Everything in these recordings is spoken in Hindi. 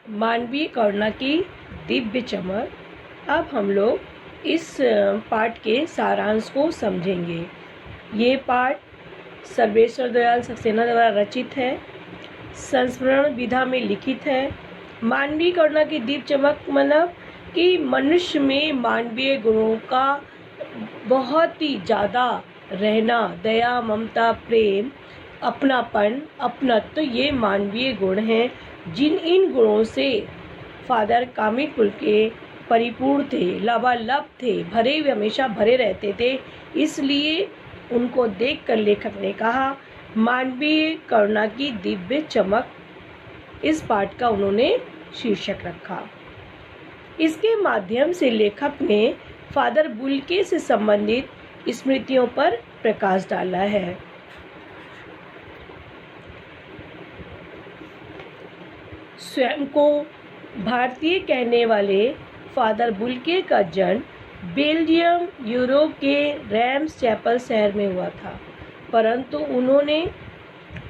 मानवीय करुणा की दिव्य चमक। अब हम लोग इस पाठ के सारांश को समझेंगे। ये पाठ सर्वेश्वर दयाल सक्सेना द्वारा रचित है, संस्मरण विधा में लिखित है। मानवीय करुणा की दिव्य चमक मतलब कि मनुष्य में मानवीय गुणों का बहुत ही ज़्यादा रहना, दया, ममता, प्रेम, अपनापन, अपनत्व, ये मानवीय गुण हैं। इन गुणों से फादर कामिल पुलके परिपूर्ण थे, लबालब थे, भरे हुए, हमेशा भरे रहते थे। इसलिए उनको देखकर लेखक ने कहा मानवीय करुणा की दिव्य चमक। इस पाठ का उन्होंने शीर्षक रखा। इसके माध्यम से लेखक ने फादर बुल्के से संबंधित स्मृतियों पर प्रकाश डाला है। स्वयं को भारतीय कहने वाले फादर बुल्के का जन्म बेल्जियम यूरोप के रैम्स चैपल शहर में हुआ था, परंतु उन्होंने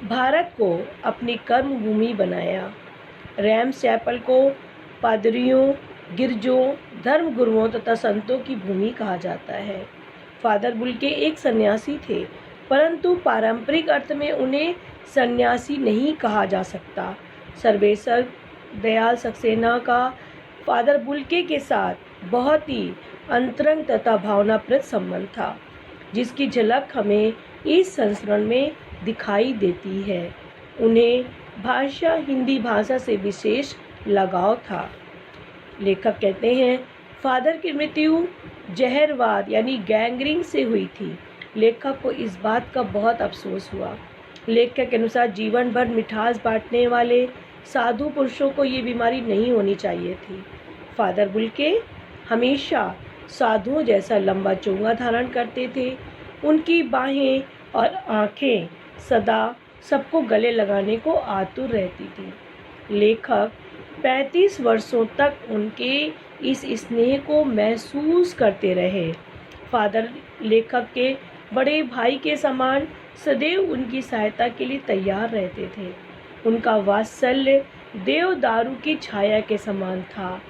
भारत को अपनी कर्मभूमि बनाया। रैम्स चैपल को पादरियों, गिरजों, धर्मगुरुओं तथा संतों की भूमि कहा जाता है। फादर बुल्के एक सन्यासी थे, परंतु पारंपरिक अर्थ में उन्हें सन्यासी नहीं कहा जा सकता। सर्वेश्वर दयाल सक्सेना का फादर बुल्के के साथ बहुत ही अंतरंग तथा भावनाप्रद संबंध था, जिसकी झलक हमें इस संस्मरण में दिखाई देती है। उन्हें भाषा, हिंदी भाषा से विशेष लगाव था। लेखक कहते हैं फादर की मृत्यु जहरवाद यानी गैंग्रीन से हुई थी। लेखक को इस बात का बहुत अफसोस हुआ। लेखक के अनुसार जीवन भर मिठास बांटने वाले साधु पुरुषों को ये बीमारी नहीं होनी चाहिए थी। फादर बुल्के हमेशा साधुओं जैसा लंबा चोंगा धारण करते थे। उनकी बाहें और आँखें सदा सबको गले लगाने को आतुर रहती थी। लेखक 35 वर्षों तक उनके इस स्नेह को महसूस करते रहे। फादर लेखक के बड़े भाई के समान सदैव उनकी सहायता के लिए तैयार रहते थे। उनका वात्सल्य देवदारू की छाया के समान था।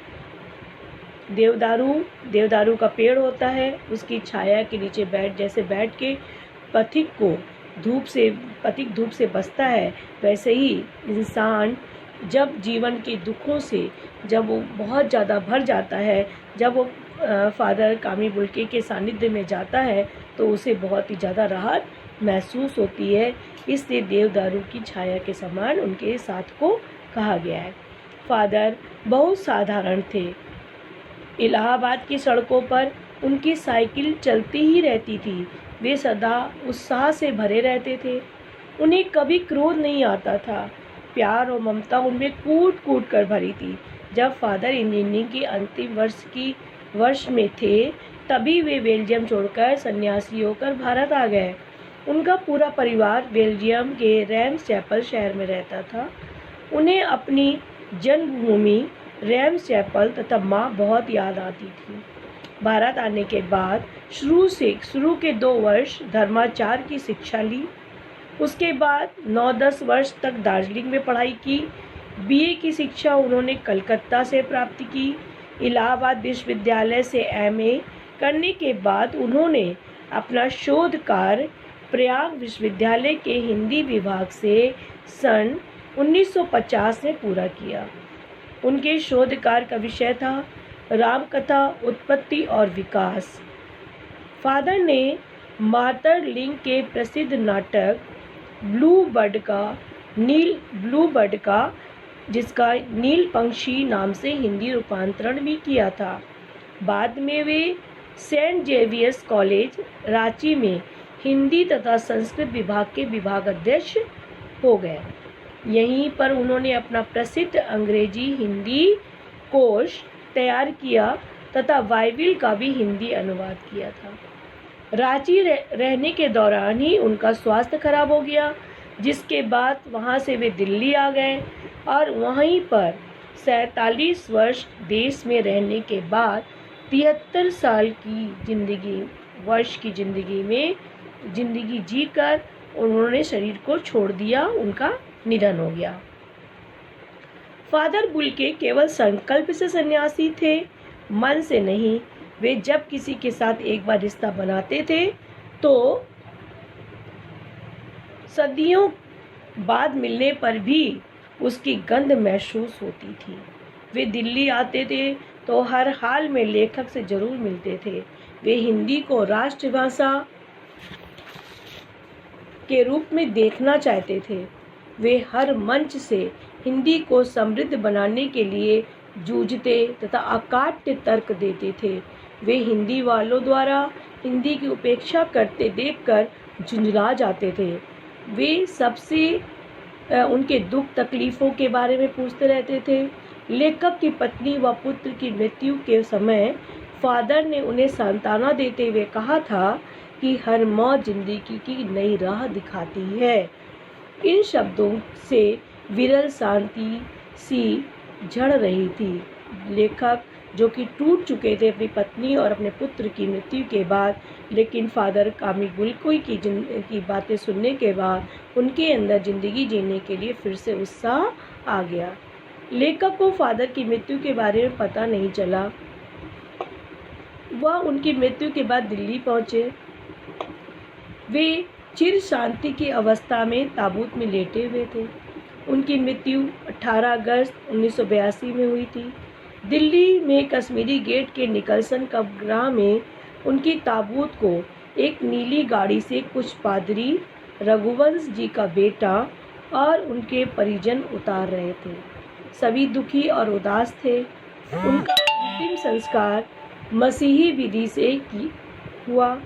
देवदारू का पेड़ होता है, उसकी छाया के नीचे बैठ के पथिक धूप से बचता है, वैसे ही इंसान जब जीवन के दुखों से जब वो बहुत ज़्यादा भर जाता है, जब वो फादर कामिल बुल्के के सानिध्य में जाता है तो उसे बहुत ही ज़्यादा राहत महसूस होती है। इसलिए देवदारू की छाया के समान उनके साथ को कहा गया है। फादर बहुत साधारण थे। इलाहाबाद की सड़कों पर उनकी साइकिल चलती ही रहती थी। वे सदा उत्साह से भरे रहते थे। उन्हें कभी क्रोध नहीं आता था। प्यार और ममता उनमें कूट कूट कर भरी थी। जब फादर इंजीनियरिंग के अंतिम वर्ष में थे, तभी वे बेल्जियम छोड़कर सन्यासी होकर भारत आ गए। उनका पूरा परिवार बेल्जियम के रैम्स चैपल शहर में रहता था। उन्हें अपनी जन्मभूमि रैम्स चैपल तथा माँ बहुत याद आती थी। भारत आने के बाद शुरू के 2 वर्ष धर्माचार्य की शिक्षा ली। उसके बाद 9-10 वर्ष तक दार्जिलिंग में पढ़ाई की। बीए की शिक्षा उन्होंने कलकत्ता से प्राप्त की। इलाहाबाद विश्वविद्यालय से एमए करने के बाद उन्होंने अपना शोध कार्य प्रयाग विश्वविद्यालय के हिंदी विभाग से सन 1950 में पूरा किया। उनके शोध कार्य का विषय था रामकथा, उत्पत्ति और विकास। फादर ने मार्टर लिंग के प्रसिद्ध नाटक ब्लू बर्ड का जिसका नील पंक्षी नाम से हिंदी रूपांतरण भी किया था। बाद में वे सेंट जेवियर्स कॉलेज रांची में हिंदी तथा संस्कृत विभाग के विभागाध्यक्ष हो गए। यहीं पर उन्होंने अपना प्रसिद्ध अंग्रेजी हिंदी कोश तैयार किया तथा बाइबिल का भी हिंदी अनुवाद किया था। रांची रहने के दौरान ही उनका स्वास्थ्य खराब हो गया, जिसके बाद वहां से वे दिल्ली आ गए और वहीं पर 47 वर्ष देश में रहने के बाद 73 साल की जिंदगी जीकर उन्होंने शरीर को छोड़ दिया। उनका निधन हो गया। फादर बुल्के केवल संकल्प से सन्यासी थे, मन से नहीं। वे जब किसी के साथ एक बार रिश्ता बनाते थे तो सदियों बाद मिलने पर भी उसकी गंध महसूस होती थी। वे दिल्ली आते थे तो हर हाल में लेखक से जरूर मिलते थे। वे हिंदी को राष्ट्रभाषा के रूप में देखना चाहते थे। वे हर मंच से हिंदी को समृद्ध बनाने के लिए जूझते तथा अकाट्य तर्क देते थे। वे हिंदी वालों द्वारा हिंदी की उपेक्षा करते देखकर झुंझला जाते थे। वे सबसे उनके दुख तकलीफ़ों के बारे में पूछते रहते थे। लेखक की पत्नी व पुत्र की मृत्यु के समय फादर ने उन्हें सांत्वना देते हुए कहा था कि हर मौत जिंदगी की नई राह दिखाती है। इन शब्दों से विरल शांति सी झड़ रही थी। लेखक जो कि टूट चुके थे अपनी पत्नी और अपने पुत्र की मृत्यु के बाद, लेकिन फादर कामिगुल्को की बातें सुनने के बाद उनके अंदर ज़िंदगी जीने के लिए फिर से उत्साह आ गया। लेखक को फादर की मृत्यु के बारे में पता नहीं चला। वह उनकी मृत्यु के बाद दिल्ली पहुँचे। वे चिर शांति की अवस्था में ताबूत में लेटे हुए थे। उनकी मृत्यु 18 अगस्त 1982 में हुई थी। दिल्ली में कश्मीरी गेट के निकलसन कब्रगाह में उनकी ताबूत को एक नीली गाड़ी से कुछ पादरी, रघुवंश जी का बेटा और उनके परिजन उतार रहे थे। सभी दुखी और उदास थे। उनका अंतिम संस्कार मसीही विधि से हुआ।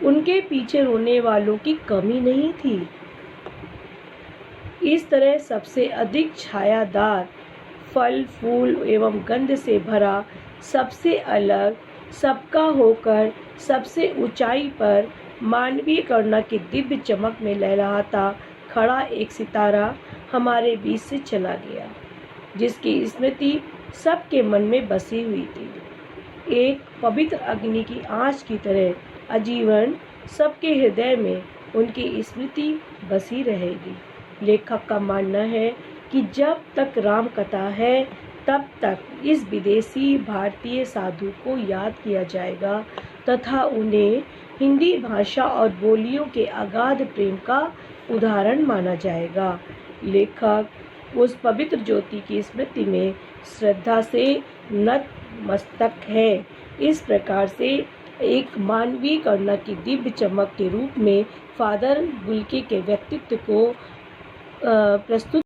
उनके पीछे रोने वालों की कमी नहीं थी। इस तरह सबसे अधिक छायादार, फल फूल एवं गंध से भरा, सबसे अलग, सबका होकर सबसे ऊंचाई पर मानवीय करुणा की दिव्य चमक में लहराता खड़ा एक सितारा हमारे बीच से चला गया, जिसकी स्मृति सबके मन में बसी हुई थी। एक पवित्र अग्नि की आँच की तरह आजीवन सबके हृदय में उनकी स्मृति बसी रहेगी। लेखक का मानना है कि जब तक राम कथा है तब तक इस विदेशी भारतीय साधु को याद किया जाएगा तथा उन्हें हिंदी भाषा और बोलियों के अगाध प्रेम का उदाहरण माना जाएगा। लेखक उस पवित्र ज्योति की स्मृति में श्रद्धा से नतमस्तक है। इस प्रकार से एक मानवीय करुणा की दिव्य चमक के रूप में फादर बुल्के के व्यक्तित्व को प्रस्तुत